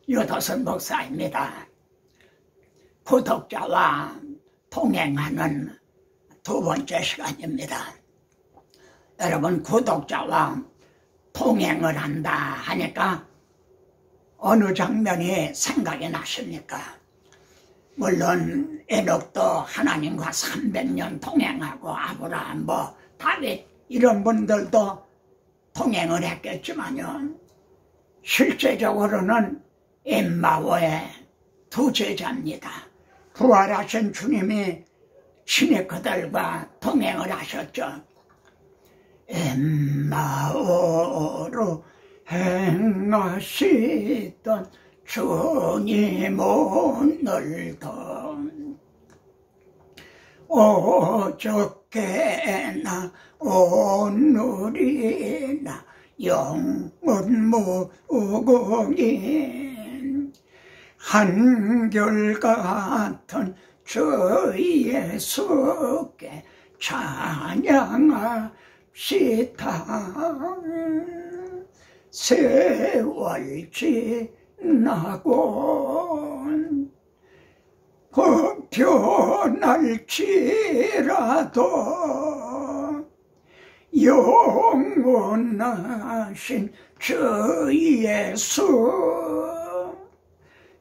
유도선 목사입니다. 구독자와 동행하는 두 번째 시간입니다. 여러분, 구독자와 동행을 한다 하니까 어느 장면이 생각이 나십니까? 물론 에녹도 하나님과 300년 동행하고 아브라함, 다윗 이런 분들도 동행을 했겠지만요, 실제적으로는 엠마오의 두 제자입니다. 부활하신 주님이 친히 그들과 동행을 하셨죠. 엠마오로 행하시던 주님 오늘도 어저께나 오늘이나 영원 무궁인 한결같은 주 예수께 찬양합시다. 세월 지나고 변할지라도 영원하신 주 예수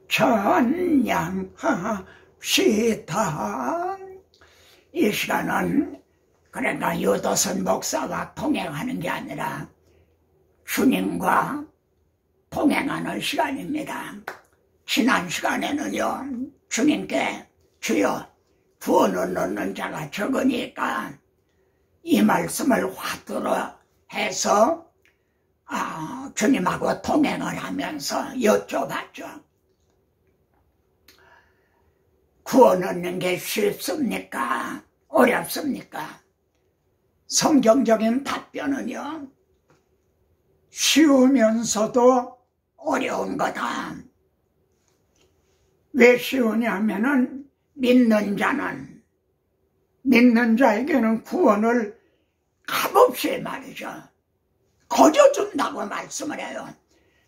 찬양합시다. 이 시간은 그러니까 유도선 목사와 동행하는 게 아니라 주님과 동행하는 시간입니다. 지난 시간에는요, 주님께 주여 구원을 얻는 자가 적으니까 이 말씀을 화두로 해서 주님하고 동행을 하면서 여쭤봤죠. 구원 얻는 게 쉽습니까? 어렵습니까? 성경적인 답변은요, 쉬우면서도 어려운 거다. 왜 쉬우냐면은 믿는 자에게는 구원을 값없이 말이죠, 거저준다고 말씀을 해요.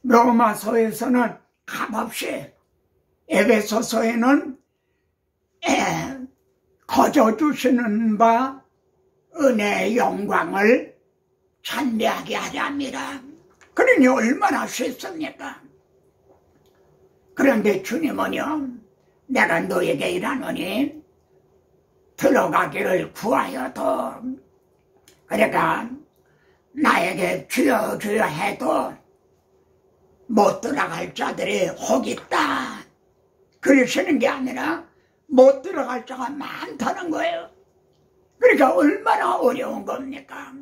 로마서에서는 값없이, 에베소서에는 거저주시는 바 은혜의 영광을 찬미하게 하려 합니다. 그러니 얼마나 쉽습니까? 그런데 주님은요, 내가 너에게 이라노니 들어가기를 구하여도, 그러니까 나에게 주여 주여 해도 못 들어갈 자들이 혹 있다, 그러시는 게 아니라 못 들어갈 자가 많다는 거예요. 그러니까 얼마나 어려운 겁니까?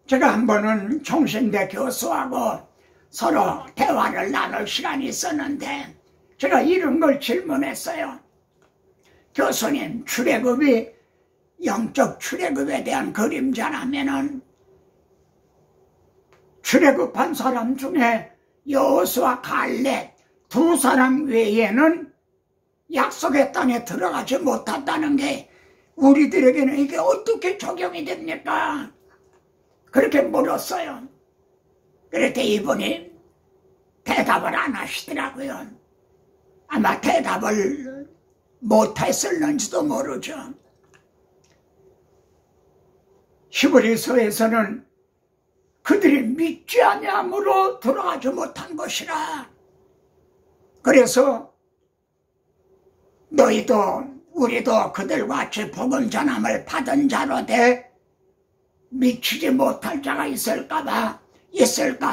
제가 한 번은 총신대 교수하고 서로 대화를 나눌 시간이 있었는데 제가 이런 걸 질문했어요. 교수님, 출애굽이 영적 출애굽에 대한 그림자라면은 출애굽한 사람 중에 여호수아, 갈렙 두 사람 외에는 약속의 땅에 들어가지 못한다는 게 우리들에게는 이게 어떻게 적용이 됩니까? 그렇게 물었어요. 그런데 이분이 대답을 안 하시더라고요. 아마 대답을 못했을는지도 모르죠. 히브리서에서는 그들이 믿지 아니함으로 들어가지 못한 것이라. 그래서 너희도 우리도 그들과 같이 복음 전함을 받은 자로 돼 미치지 못할 자가 있을까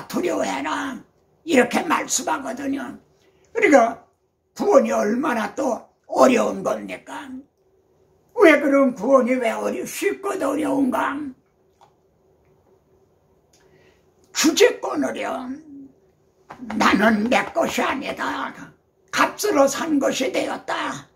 두려워해라, 이렇게 말씀하거든요. 그러니까 구원이 얼마나 또 어려운 겁니까? 왜 그런 구원이 왜 쉽고 어려운가? 주제권을요, 나는 내 것이 아니다, 값으로 산 것이 되었다.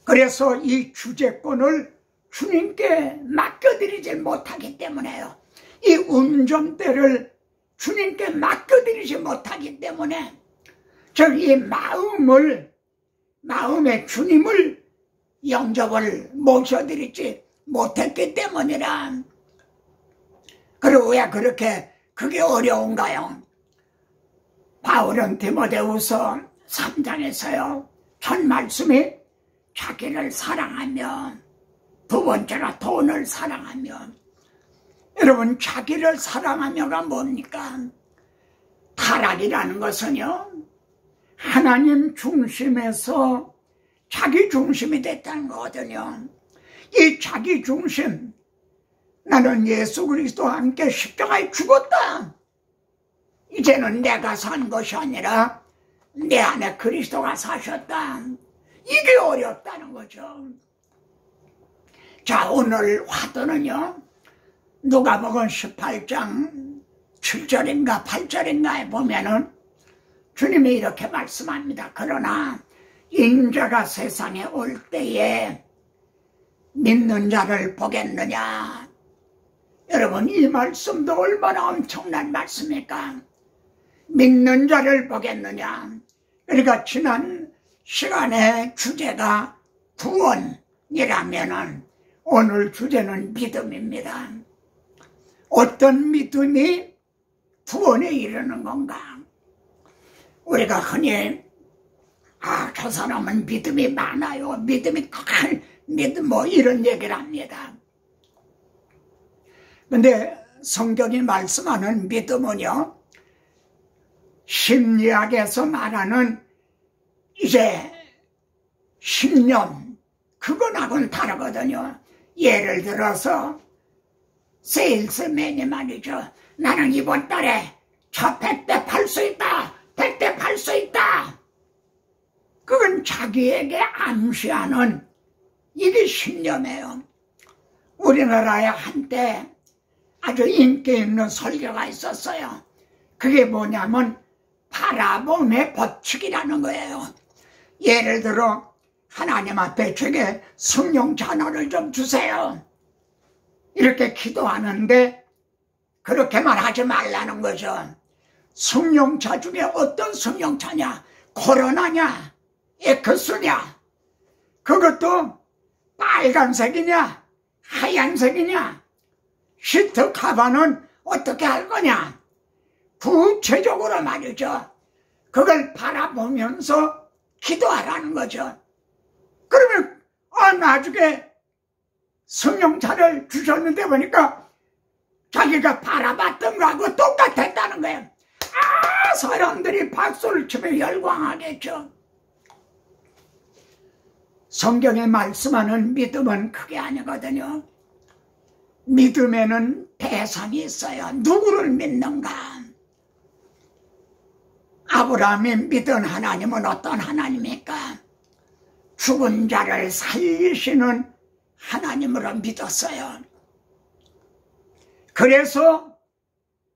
그래서 이 주제권을 주님께 맡겨드리지 못하기 때문에요. 이 운전대를 주님께 맡겨드리지 못하기 때문에 즉 이 마음의 주님을 영접을 모셔드리지 못했기 때문이라. 그리고 왜 그렇게 그게 어려운가요? 바울은 디모데후서 3장에서요 첫 말씀이 자기를 사랑하며 두 번째가 돈을 사랑하며. 여러분, 자기를 사랑하며가 뭡니까? 타락이라는 것은요 하나님 중심에서 자기 중심이 됐다는 거거든요. 이 자기 중심, 나는 예수 그리스도와 함께 십자가에 죽었다, 이제는 내가 산 것이 아니라 내 안에 그리스도가 사셨다, 이게 어렵다는 거죠. 자, 오늘 화두는요 누가복음 18장 7절인가 8절인가에 보면은 주님이 이렇게 말씀합니다. 그러나 인자가 세상에 올 때에 믿는 자를 보겠느냐. 여러분, 이 말씀도 얼마나 엄청난 말씀입니까? 믿는 자를 보겠느냐. 그러니까 지난 시간의 주제가 구원이라면은 오늘 주제는 믿음입니다. 어떤 믿음이 구원에 이르는 건가? 우리가 흔히 저 사람은 믿음이 많아요, 믿음이 큰 믿음, 뭐 이런 얘기를 합니다. 근데 성경이 말씀하는 믿음은요 심리학에서 말하는 이제 신념, 그거하고는 다르거든요. 예를 들어서 세일스맨이 말이죠, 나는 이번 달에 차 100대 팔 수 있다, 100대 팔 수 있다. 그건 자기에게 암시하는 이게 신념이에요. 우리나라에 한때 아주 인기 있는 설교가 있었어요. 그게 뭐냐면 바라봄의 법칙이라는 거예요. 예를 들어 하나님 앞에 제게 성령 자녀를 좀 주세요, 이렇게 기도하는데 그렇게만 하지 말라는 거죠. 성령차 중에 어떤 성령차냐? 코로나냐? 에크스냐? 그것도 빨간색이냐? 하얀색이냐? 시트 카바는 어떻게 할 거냐? 구체적으로 말이죠. 그걸 바라보면서 기도하라는 거죠. 그러면 나중에 성령차를 주셨는데 보니까 자기가 바라봤던 거하고 똑같았다는 거예요. 사람들이 박수를 치며 열광하겠죠. 성경에 말씀하는 믿음은 그게 아니거든요. 믿음에는 대상이 있어요. 누구를 믿는가? 아브라함이 믿은 하나님은 어떤 하나님입니까? 죽은 자를 살리시는 하나님으로 믿었어요. 그래서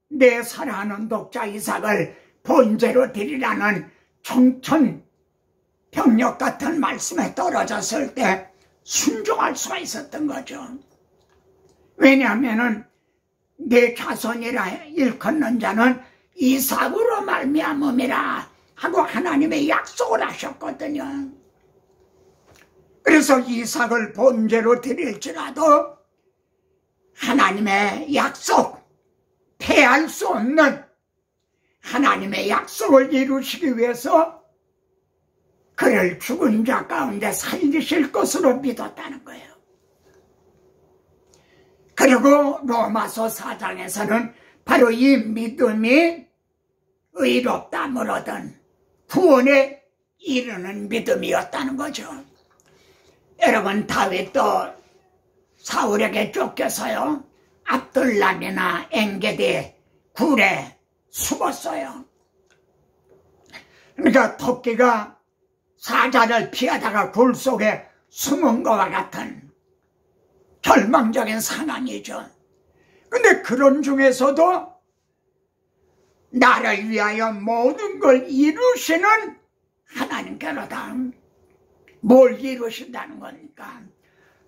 내 사랑하는 독자 이삭을 번제로 드리라는 청천벽력 같은 말씀에 떨어졌을 때 순종할 수가 있었던 거죠. 왜냐하면 내 자손이라 일컫는 자는 이삭으로 말미암음이라 하고 하나님의 약속을 하셨거든요. 그래서 이삭을 번제로 드릴지라도 하나님의 약속, 패할 수 없는 하나님의 약속을 이루시기 위해서 그를 죽은 자 가운데 살리실 것으로 믿었다는 거예요. 그리고 로마서 4장에서는 바로 이 믿음이 의롭다함을 얻은 구원에 이르는 믿음이었다는 거죠. 여러분, 다윗도 사울에게 쫓겨서요 압둘람이나 엥게디 굴에 숨었어요. 그러니까 토끼가 사자를 피하다가 굴 속에 숨은 것과 같은 절망적인 상황이죠. 근데 그런 중에서도 나를 위하여 모든 걸 이루시는 하나님께로다. 뭘 이루신다는 겁니까?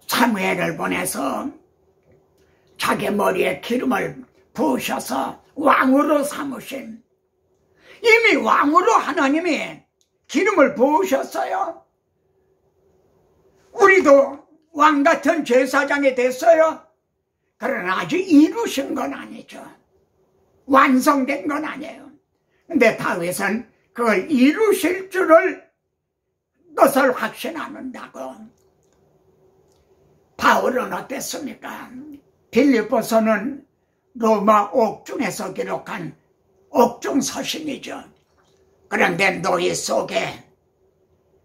사무엘을 보내서 자기 머리에 기름을 부으셔서 왕으로 삼으신, 이미 왕으로 하나님이 기름을 부으셨어요. 우리도 왕 같은 제사장이 됐어요. 그러나 아직 이루신 건 아니죠. 완성된 건 아니에요. 근데 다윗은 그걸 이루실 줄을 것을 확신하는다고. 바울은 어땠습니까? 빌립보서는 로마 옥중에서 기록한 옥중 서신이죠. 그런데 노예 속에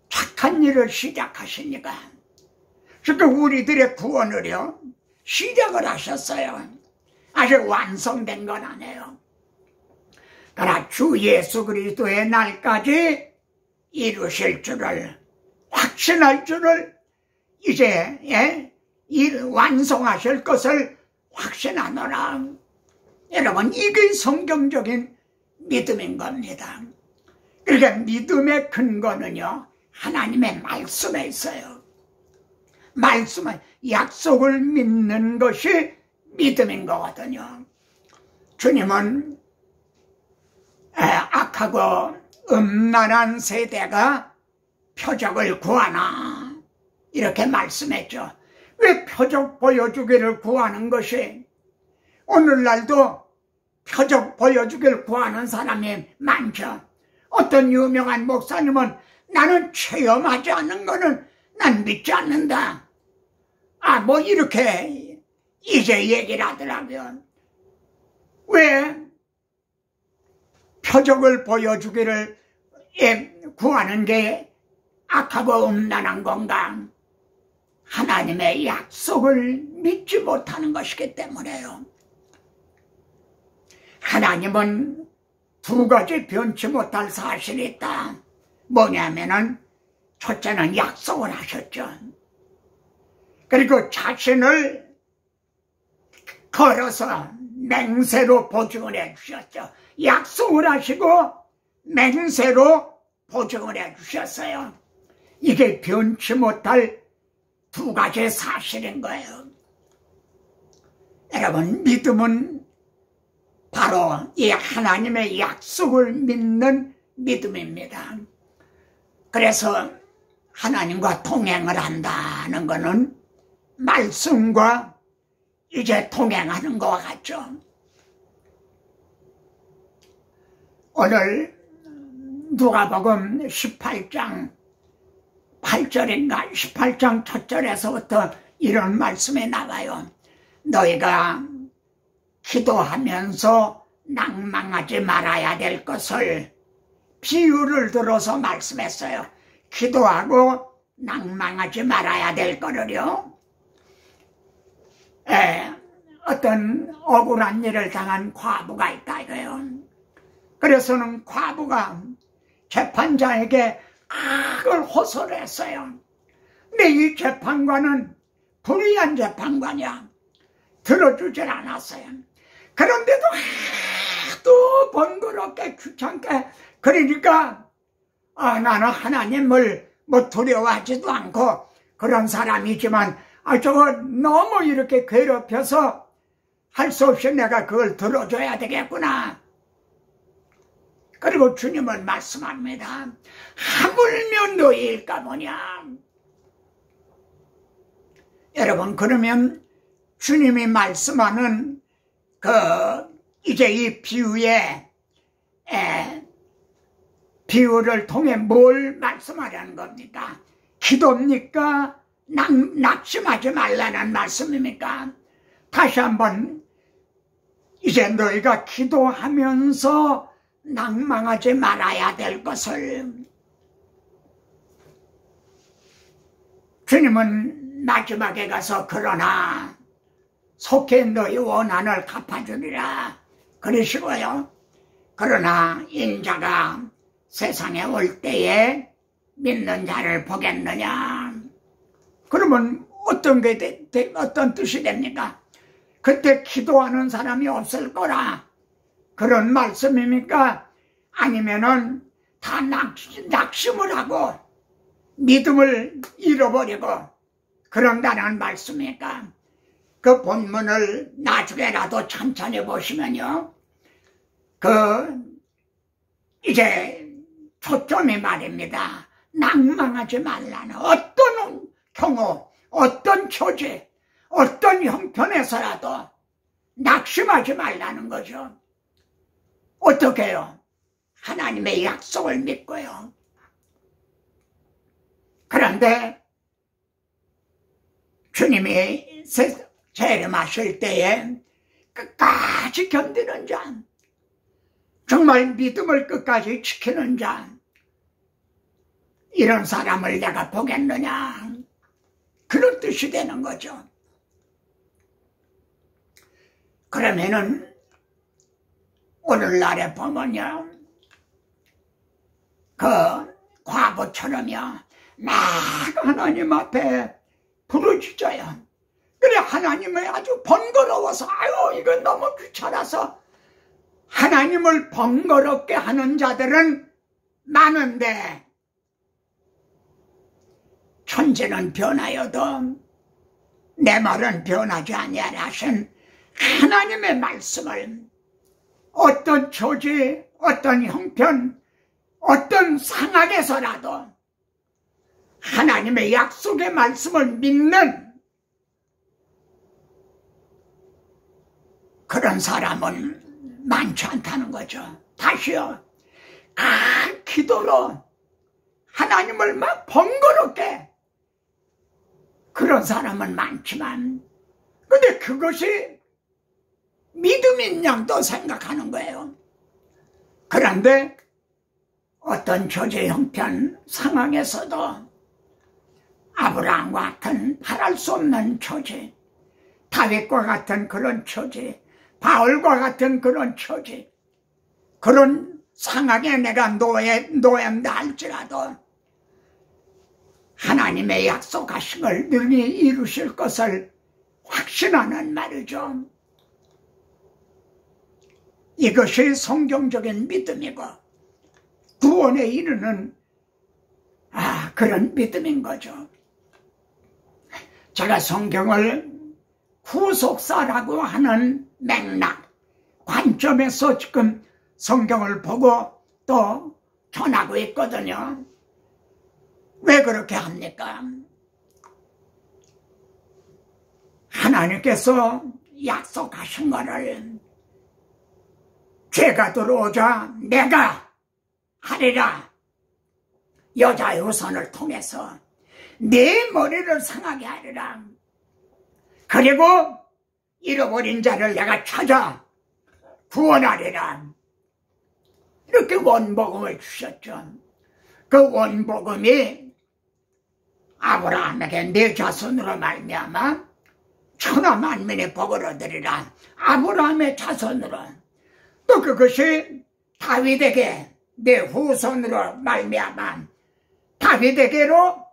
착한 일을 시작하시니까 그러니까 우리들의 구원을요 시작을 하셨어요. 아직 완성된 건 아니에요. 그러나 주 예수 그리스도의 날까지 이루실 줄을 확신할 줄을 이제 완성하실 것을 확신하노라. 여러분, 이게 성경적인 믿음인 겁니다. 그러니까 믿음의 근거는요 하나님의 말씀에 있어요. 말씀은 약속을 믿는 것이 믿음인 거거든요. 주님은 악하고 음란한 세대가 표적을 구하나 이렇게 말씀했죠. 왜 표적 보여주기를 구하는 것이? 오늘날도 표적 보여주기를 구하는 사람이 많죠. 어떤 유명한 목사님은 나는 체험하지 않는 거는 난 믿지 않는다. 뭐 이렇게 이제 얘기를 하더라고요. 왜 표적을 보여주기를 구하는 게 악하고 음란한 건가? 하나님의 약속을 믿지 못하는 것이기 때문에요. 하나님은 두 가지 변치 못할 사실이 있다. 뭐냐면은 첫째는 약속을 하셨죠. 그리고 자신을 걸어서 맹세로 보증을 해주셨죠. 약속을 하시고 맹세로 보증을 해주셨어요. 이게 변치 못할 두 가지 사실인 거예요. 여러분, 믿음은 바로 이 하나님의 약속을 믿는 믿음입니다. 그래서 하나님과 동행을 한다는 것은 말씀과 이제 동행하는 것과 같죠. 오늘 누가복음 18장 8절인가 18장 첫 절에서부터 이런 말씀이 나와요. 너희가 기도하면서 낭망하지 말아야 될 것을 비유를 들어서 말씀했어요. 기도하고 낭망하지 말아야 될 거를요. 어떤 억울한 일을 당한 과부가 있다 이거예요. 그래서는 과부가 재판장에게 그걸 호소를 했어요. 근데 이 재판관은 불의한 재판관이야. 들어주질 않았어요. 그런데도 하도 번거롭게 귀찮게 그러니까 나는 하나님을 두려워하지도 않고 그런 사람이지만 저거 너무 이렇게 괴롭혀서 할 수 없이 내가 그걸 들어줘야 되겠구나. 그리고 주님은 말씀합니다. 하물며 너희일까 보냐. 여러분, 그러면 주님이 말씀하는 이제 이 비유를 통해 뭘 말씀하려는 겁니까? 기도입니까? 낙심하지 말라는 말씀입니까? 다시 한번 이제 너희가 기도하면서 낭망하지 말아야 될 것을 주님은 마지막에 가서 그러나 속히 너희 원한을 갚아주리라 그러시고요. 그러나 인자가 세상에 올 때에 믿는 자를 보겠느냐. 그러면 어떤 뜻이 됩니까? 그때 기도하는 사람이 없을 거라 그런 말씀입니까? 아니면은 다 낙심을 하고 믿음을 잃어버리고 그런다는 말씀입니까? 그 본문을 나중에라도 천천히 보시면요. 이제 초점이 말입니다. 낭망하지 말라는 어떤 경우, 어떤 처지, 어떤 형편에서라도 낙심하지 말라는 거죠. 어떻게 해요? 하나님의 약속을 믿고요. 그런데 주님이 재림하실 때에 끝까지 견디는 자, 정말 믿음을 끝까지 지키는 자, 이런 사람을 내가 보겠느냐, 그런 뜻이 되는 거죠. 그러면은 오늘날에 보면요, 그 과부처럼요 막 하나님 앞에 부르짖어요. 그래 하나님이 아주 번거로워서 아유 이건 너무 귀찮아서 하나님을 번거롭게 하는 자들은 많은데, 천지는 변하여도 내 말은 변하지 아니하라 하신 하나님의 말씀을 어떤 조지, 어떤 형편, 어떤 상황에서라도 하나님의 약속의 말씀을 믿는 그런 사람은 많지 않다는 거죠. 다시요, 기도로 하나님을 막 번거롭게 그런 사람은 많지만, 근데 그것이 믿음인 양도 생각하는 거예요. 그런데 어떤 조제 형편 상황에서도 아브라함과 같은 바랄 수 없는 처지, 다윗과 같은 그런 처지, 바울과 같은 그런 처지, 그런 상황에 내가 놓인다 할지라도 하나님의 약속하심을 능히 이루실 것을 확신하는 말이죠. 이것이 성경적인 믿음이고 구원에 이르는 그런 믿음인 거죠. 제가 성경을 후속사라고 하는 맥락, 관점에서 지금 성경을 보고 또 전하고 있거든요. 왜 그렇게 합니까? 하나님께서 약속하신 거를 죄가 들어오자 내가 하리라, 여자의 후손을 통해서 네 머리를 상하게 하리라, 그리고 잃어버린 자를 내가 찾아 구원하리라, 이렇게 원복음을 주셨죠. 그 원복음이 아브라함에게 네 자손으로 말미암아 천하 만민의 복을 얻으리라, 아브라함의 자손으로, 또 그것이 다윗에게 내 후손으로 말미암아 다윗에게로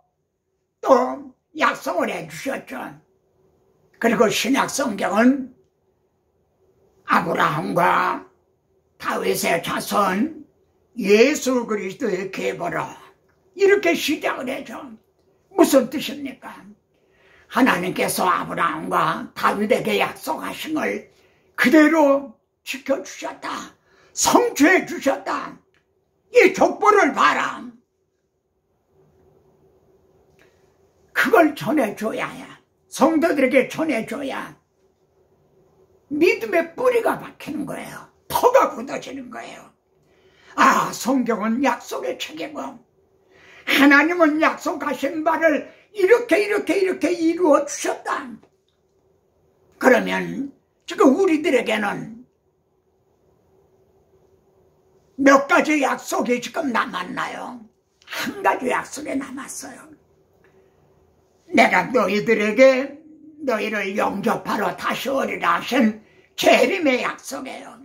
또 약속을 해주셨죠. 그리고 신약 성경은 아브라함과 다윗의 자손 예수 그리스도의 계보로 이렇게 시작을 해죠. 무슨 뜻입니까? 하나님께서 아브라함과 다윗에게 약속하신 걸 그대로 지켜주셨다, 성취해 주셨다, 이 족보를 봐라, 그걸 전해줘야 해. 성도들에게 전해줘야 믿음의 뿌리가 박히는 거예요. 터가 굳어지는 거예요. 성경은 약속의 책이고 하나님은 약속하신 바를 이렇게 이루어 주셨다. 그러면 지금 우리들에게는 몇 가지 약속이 지금 남았나요? 한 가지 약속이 남았어요. 내가 너희들에게 너희를 영접하러 다시 오리라 하신 재림의 약속이에요.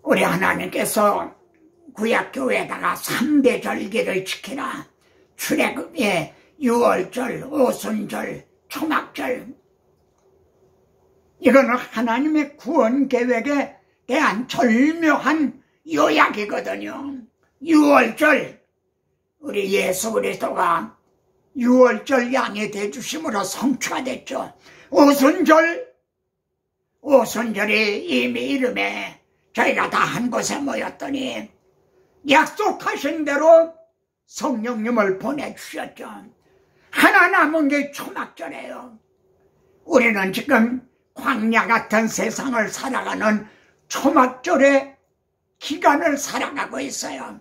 우리 하나님께서 구약교회에다가 3대 절기를 지키라, 출애굽의 유월절, 오순절, 초막절, 이거는 하나님의 구원 계획에 대한 절묘한 요약이거든요. 유월절, 우리 예수 그리스도가 유월절 양이 되주심으로 성취가 됐죠. 오순절이 이미 이름에 저희가 다 한 곳에 모였더니 약속하신 대로 성령님을 보내주셨죠. 하나 남은 게 초막절이에요. 우리는 지금 광야 같은 세상을 살아가는 초막절의 기간을 살아가고 있어요.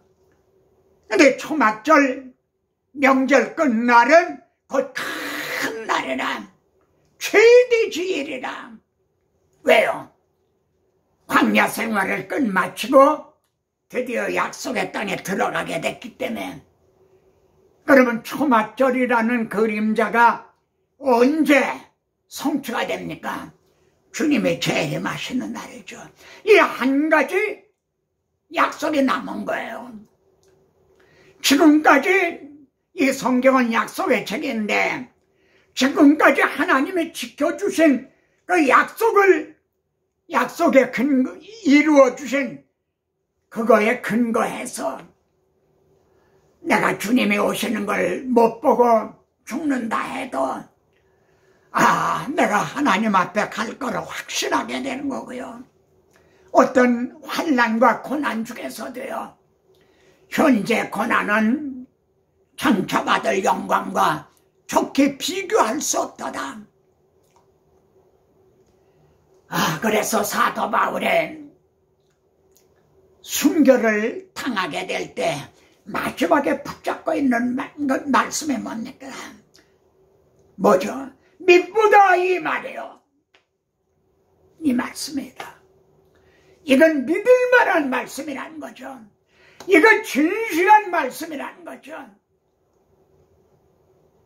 근데 초막절 명절 끝날은 곧 큰 날이라, 최대 주일이라. 왜요? 광야 생활을 끝마치고 드디어 약속의 땅에 들어가게 됐기 때문에. 그러면 초막절이라는 그림자가 언제 성취가 됩니까? 주님의 재림하시는 날이죠. 이 한 가지 약속이 남은 거예요. 지금까지 이 성경은 약속의 책인데, 지금까지 하나님이 지켜주신 그 약속의 근거, 이루어주신 그거에 근거해서 내가 주님이 오시는 걸 못 보고 죽는다 해도 내가 하나님 앞에 갈 거를 확신하게 되는 거고요. 어떤 환난과 고난 중에서도요, 현재 고난은 장차 받을 영광과 좋게 비교할 수 없도다. 그래서 사도 바울은 순교를 당하게 될 때 마지막에 붙잡고 있는 말씀이 뭡니까? 뭐죠? 믿보다 이 말이에요. 이 말씀이다. 이건 믿을 만한 말씀이라는 거죠. 이건 진실한 말씀이라는 거죠.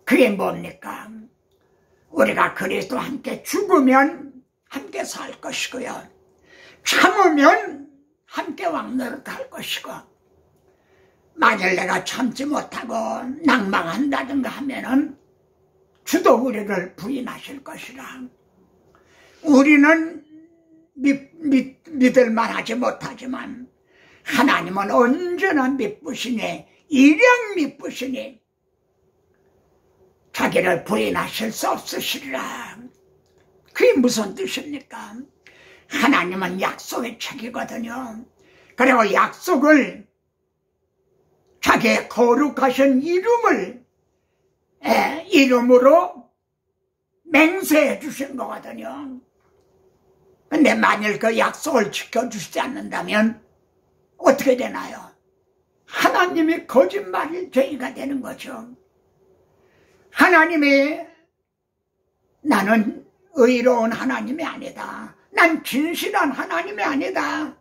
그게 뭡니까? 우리가 그리스도와 함께 죽으면 함께 살 것이고요, 참으면 함께 왕노릇할 것이고, 만일 내가 참지 못하고 낭망한다든가 하면은 주도 우리를 부인하실 것이라. 우리는 믿을 만하지 못하지만 하나님은 언제나 믿으시니, 일량 믿으시니 자기를 부인하실 수 없으시리라. 그게 무슨 뜻입니까? 하나님은 약속의 책이거든요. 그리고 약속을 자기의 거룩하신 이름으로 맹세해 주신 거거든요. 근데 만일 그 약속을 지켜주시지 않는다면 어떻게 되나요? 하나님이 거짓말일 죄가 되는 거죠. 하나님이 나는 의로운 하나님이 아니다, 난 진실한 하나님이 아니다,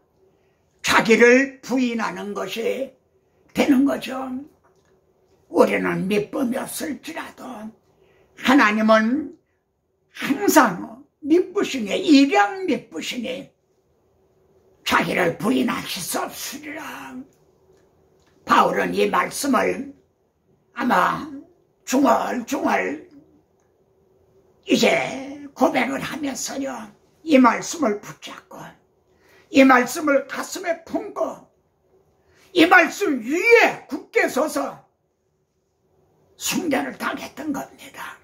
자기를 부인하는 것이 되는 거죠. 우리는 믿음이 없을지라도 하나님은 항상 믿으시니, 일량 믿으시니 자기를 부인하실 수 없으리라. 바울은 이 말씀을 아마 중얼중얼 이제 고백을 하면서요, 이 말씀을 붙잡고 이 말씀을 가슴에 품고 이 말씀 위에 굳게 서서 순교를 당했던 겁니다.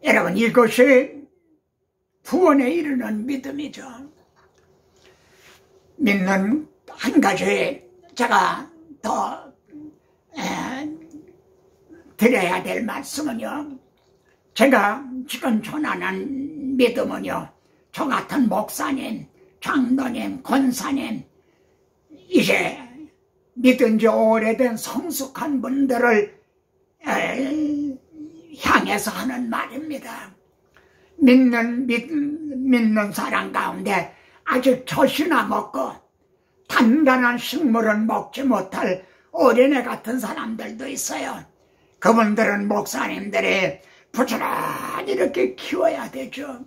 여러분, 이것이 구원에 이르는 믿음이죠. 믿는 한 가지 제가 더 드려야 될 말씀은요, 제가 지금 전하는 믿음은요, 저 같은 목사님, 장로님, 권사님, 이제 믿은 지 오래된 성숙한 분들을 향해서 하는 말입니다. 믿는 사람 가운데 아직 젖이나 먹고 단단한 식물은 먹지 못할 어린애 같은 사람들도 있어요. 그분들은 목사님들이 부지런히 이렇게 키워야 되죠.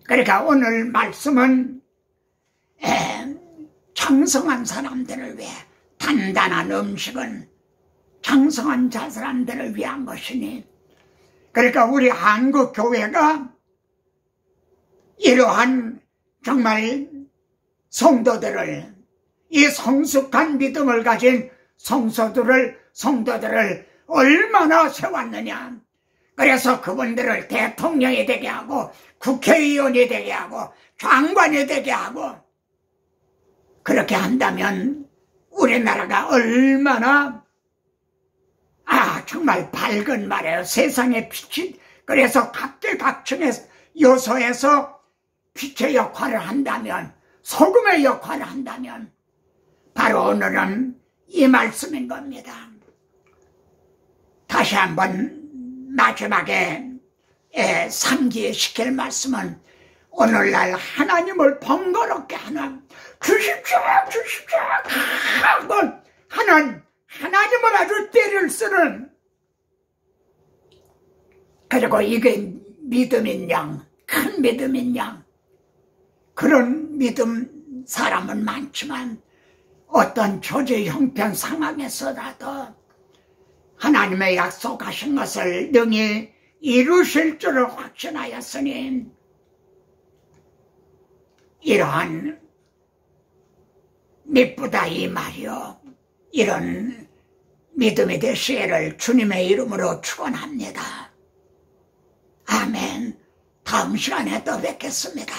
그러니까 오늘 말씀은 장성한 사람들을 위해, 단단한 음식은 장성한 사람들을 위한 것이니, 그러니까 우리 한국 교회가 이러한 정말 성도들을, 이 성숙한 믿음을 가진 성도들을 얼마나 세웠느냐. 그래서 그분들을 대통령이 되게 하고 국회의원이 되게 하고 장관이 되게 하고, 그렇게 한다면 우리나라가 얼마나 정말 밝은 말이에요. 세상의 빛이, 그래서 각계각층의 요소에서 빛의 역할을 한다면 소금의 역할을 한다면 바로 오늘은 이 말씀인 겁니다. 다시 한번 마지막에 상기시킬 말씀은 오늘날 하나님을 번거롭게 하는 주십시오 주십시오 하고 하는 하나님을 아주 떼를 쓰는, 그리고 이게 믿음인 양, 큰 믿음인 양, 그런 믿음 사람은 많지만 어떤 조제 형편 상황에서라도 하나님의 약속하신 것을 능히 이루실 줄을 확신하였으니 이러한 미쁘다 이 말이요, 이런 믿음의 되시기를 주님의 이름으로 축원합니다. 아멘. 다음 시간에 또 뵙겠습니다.